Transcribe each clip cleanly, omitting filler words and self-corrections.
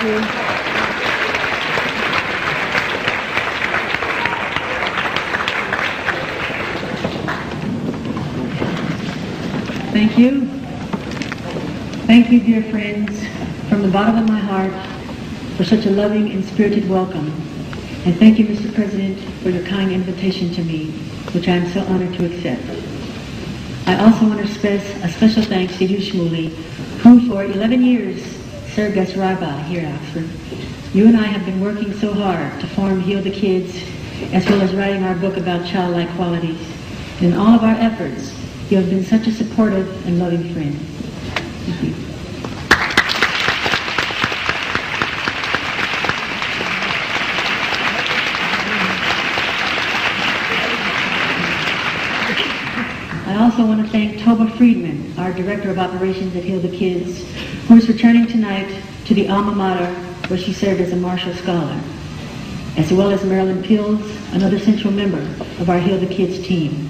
you. Thank you. Thank you, dear friends, from the bottom of my heart for such a loving and spirited welcome. And thank you, Mr. President, for your kind invitation to me, which I am so honored to accept. I also want to express a special thanks to you, Shmuley, who for 11 years served as rabbi here at Oxford. You and I have been working so hard to form Heal the Kids, as well as writing our book about childlike qualities. And in all of our efforts, you have been such a supportive and loving friend. Thank you. I also want to thank Toba Friedman, our Director of Operations at Heal the Kids, who is returning tonight to the alma mater where she served as a Marshall Scholar, as well as Marilyn Pills, another central member of our Heal the Kids team.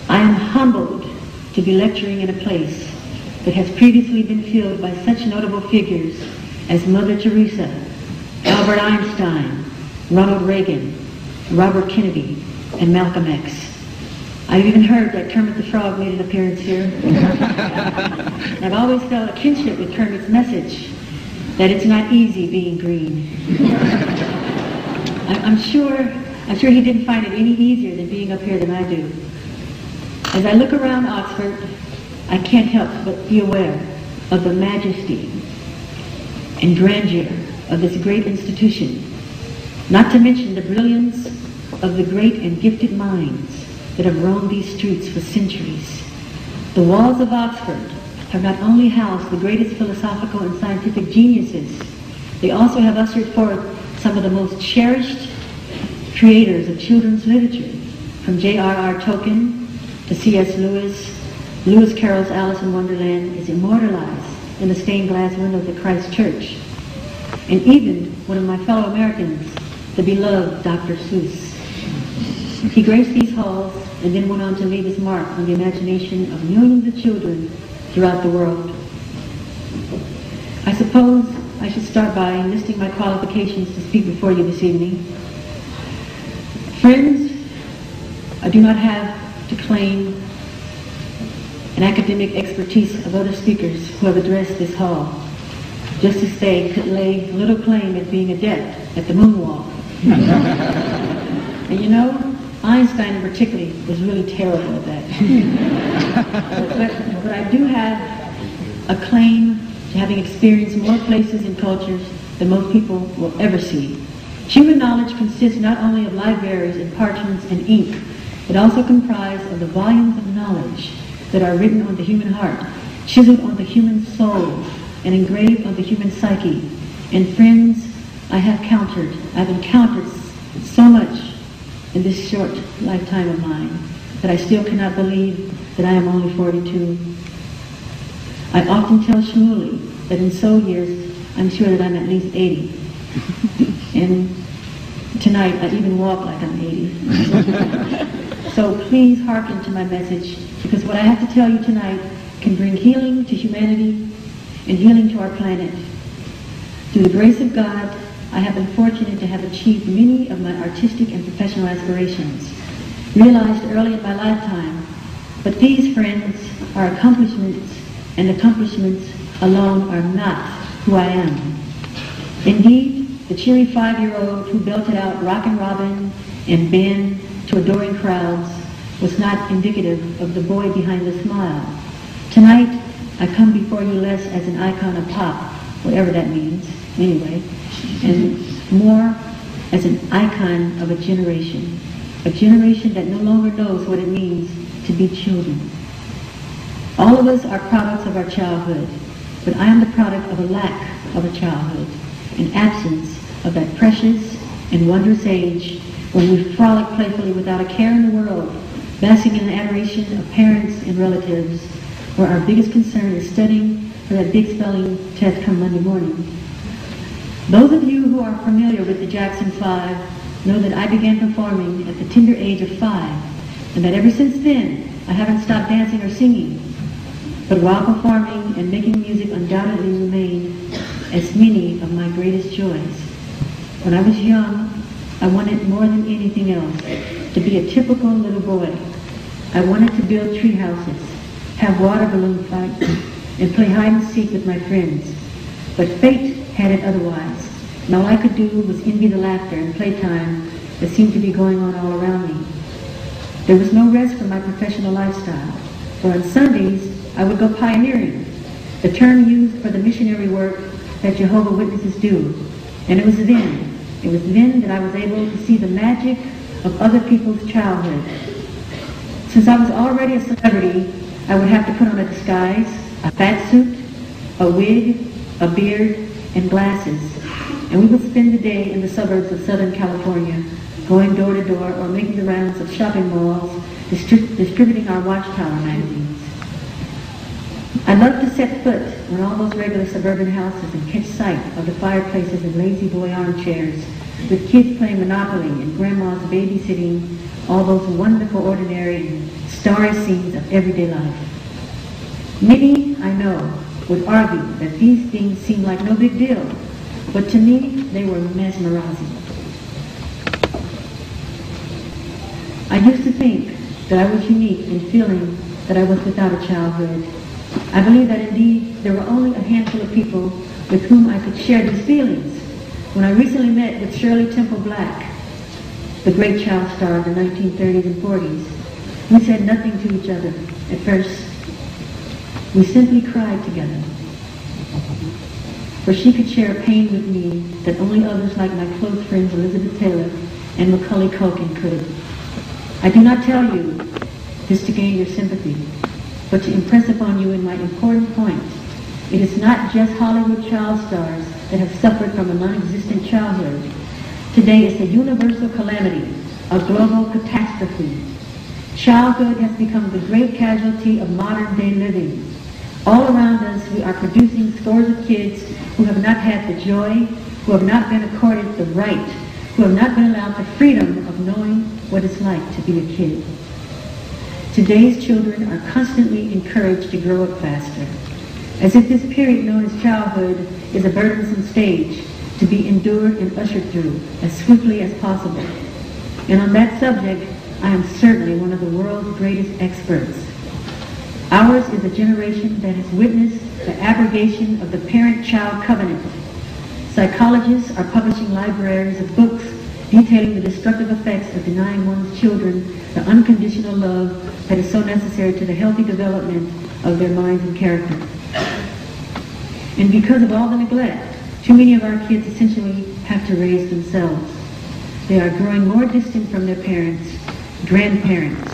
I am humbled to be lecturing in a place that has previously been filled by such notable figures as Mother Teresa, Albert Einstein, Ronald Reagan, Robert Kennedy, and Malcolm X. I've even heard that Kermit the Frog made an appearance here. I've always felt a kinship with Kermit's message that it's not easy being green. I'm sure he didn't find it any easier than being up here than I do. As I look around Oxford, I can't help but be aware of the majesty and grandeur of this great institution, not to mention the brilliance of the great and gifted minds that have roamed these streets for centuries. The walls of Oxford have not only housed the greatest philosophical and scientific geniuses, they also have ushered forth some of the most cherished creators of children's literature, from J.R.R. Tolkien to C.S. Lewis. Lewis Carroll's Alice in Wonderland is immortalized in the stained glass windows of Christ Church. And even one of my fellow Americans, the beloved Dr. Seuss. He graced these halls and then went on to leave his mark on the imagination of millions of children throughout the world. I suppose I should start by listing my qualifications to speak before you this evening. Friends, I do not have to claim an academic expertise of other speakers who have addressed this hall, just as they could lay little claim at being adept at the moonwalk. And you know, Einstein in particular was really terrible at that. but I do have a claim to having experienced more places and cultures than most people will ever see. Human knowledge consists not only of libraries and parchments and ink, but also comprised of the volumes of knowledge that are written on the human heart, chiseled on the human soul, and engraved on the human psyche. And friends, I've encountered so much in this short lifetime of mine that I still cannot believe that I am only 42. I often tell Shmuley that in so years, I'm sure that I'm at least 80. And tonight, I even walk like I'm 80. So please hearken to my message, because what I have to tell you tonight can bring healing to humanity and healing to our planet. Through the grace of God, I have been fortunate to have achieved many of my artistic and professional aspirations, realized early in my lifetime. But these, friends, are accomplishments, and accomplishments alone are not who I am. Indeed, the cheery 5-year-old who belted out Rockin' Robin and Ben to adoring crowds was not indicative of the boy behind the smile. Tonight, I come before you less as an icon of pop, whatever that means, anyway, and more as an icon of a generation that no longer knows what it means to be children. All of us are products of our childhood, but I am the product of a lack of a childhood, an absence of that precious and wondrous age when we frolic playfully without a care in the world, basking in the adoration of parents and relatives, where our biggest concern is studying for that big spelling test come Monday morning. Those of you who are familiar with the Jackson 5 know that I began performing at the tender age of 5, and that ever since then, I haven't stopped dancing or singing. But while performing and making music undoubtedly remained as many of my greatest joys. When I was young, I wanted more than anything else to be a typical little boy. I wanted to build tree houses, have water balloon fights, and play hide and seek with my friends. But fate had it otherwise, and all I could do was envy the laughter and playtime that seemed to be going on all around me. There was no rest from my professional lifestyle, for on Sundays I would go pioneering, the term used for the missionary work that Jehovah's Witnesses do. And it was then that I was able to see the magic of other people's childhood. Since I was already a celebrity, I would have to put on a disguise, a fat suit, a wig, a beard, and glasses. And we would spend the day in the suburbs of Southern California, going door to door or making the rounds of shopping malls, distributing our Watchtower magazines. I loved to set foot on all those regular suburban houses and catch sight of the fireplaces and lazy boy armchairs, with kids playing Monopoly and grandmas babysitting all those wonderful, ordinary, and starry scenes of everyday life. Many, I know, would argue that these things seemed like no big deal, but to me, they were mesmerizing. I used to think that I was unique in feeling that I was without a childhood. I believe that indeed there were only a handful of people with whom I could share these feelings. When I recently met with Shirley Temple Black, the great child star of the 1930s and 40s, we said nothing to each other at first. We simply cried together. For she could share a pain with me that only others like my close friends Elizabeth Taylor and Macaulay Culkin could. I do not tell you this to gain your sympathy, but to impress upon you in my important point. It is not just Hollywood child stars that have suffered from a non-existent childhood. Today is a universal calamity, a global catastrophe. Childhood has become the great casualty of modern-day living. All around us, we are producing scores of kids who have not had the joy, who have not been accorded the right, who have not been allowed the freedom of knowing what it's like to be a kid. Today's children are constantly encouraged to grow up faster, as if this period known as childhood is a burdensome stage to be endured and ushered through as swiftly as possible. And on that subject, I am certainly one of the world's greatest experts. Ours is a generation that has witnessed the abrogation of the parent-child covenant. Psychologists are publishing libraries of books detailing the destructive effects of denying one's children the unconditional love that is so necessary to the healthy development of their minds and character. And because of all the neglect, too many of our kids essentially have to raise themselves. They are growing more distant from their parents, grandparents,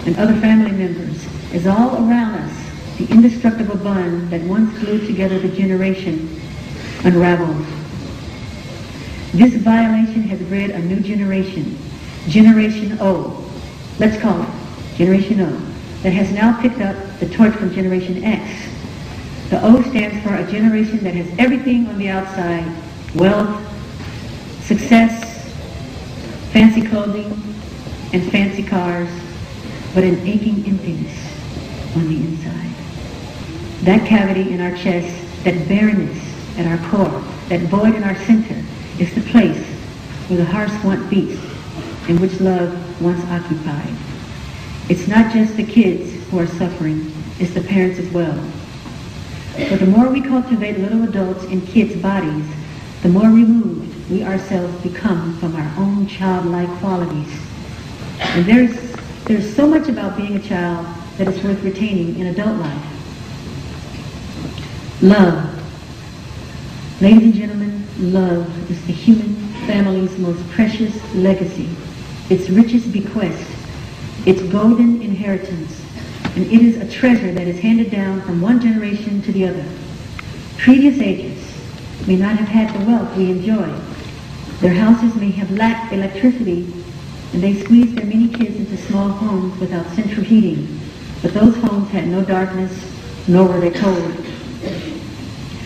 and other family members, as all around us the indestructible bond that once glued together the generation unravels. This violation has bred a new generation, Generation O, let's call it Generation O, that has now picked up the torch from Generation X. The O stands for a generation that has everything on the outside: wealth, success, fancy clothing, and fancy cars, but an aching emptiness on the inside. That cavity in our chest, that barrenness at our core, that void in our center, is the place where the heart's want beats and which love once occupied. It's not just the kids who are suffering, it's the parents as well. But the more we cultivate little adults in kids' bodies, the more removed we ourselves become from our own childlike qualities. And there's so much about being a child that is worth retaining in adult life. Love. Ladies and gentlemen, love is the human family's most precious legacy, its richest bequest, its golden inheritance, and it is a treasure that is handed down from one generation to the other. Previous ages may not have had the wealth we enjoy. Their houses may have lacked electricity, and they squeezed their many kids into small homes without central heating. But those homes had no darkness, nor were they cold.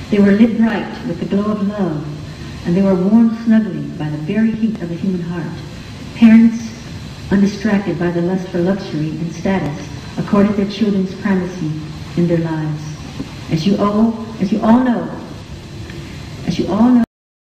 They were lit bright with the glow of love, and they were warmed snugly by the very heat of the human heart. Parents, undistracted by the lust for luxury and status, accorded their children's primacy in their lives. As you all know, As you all know,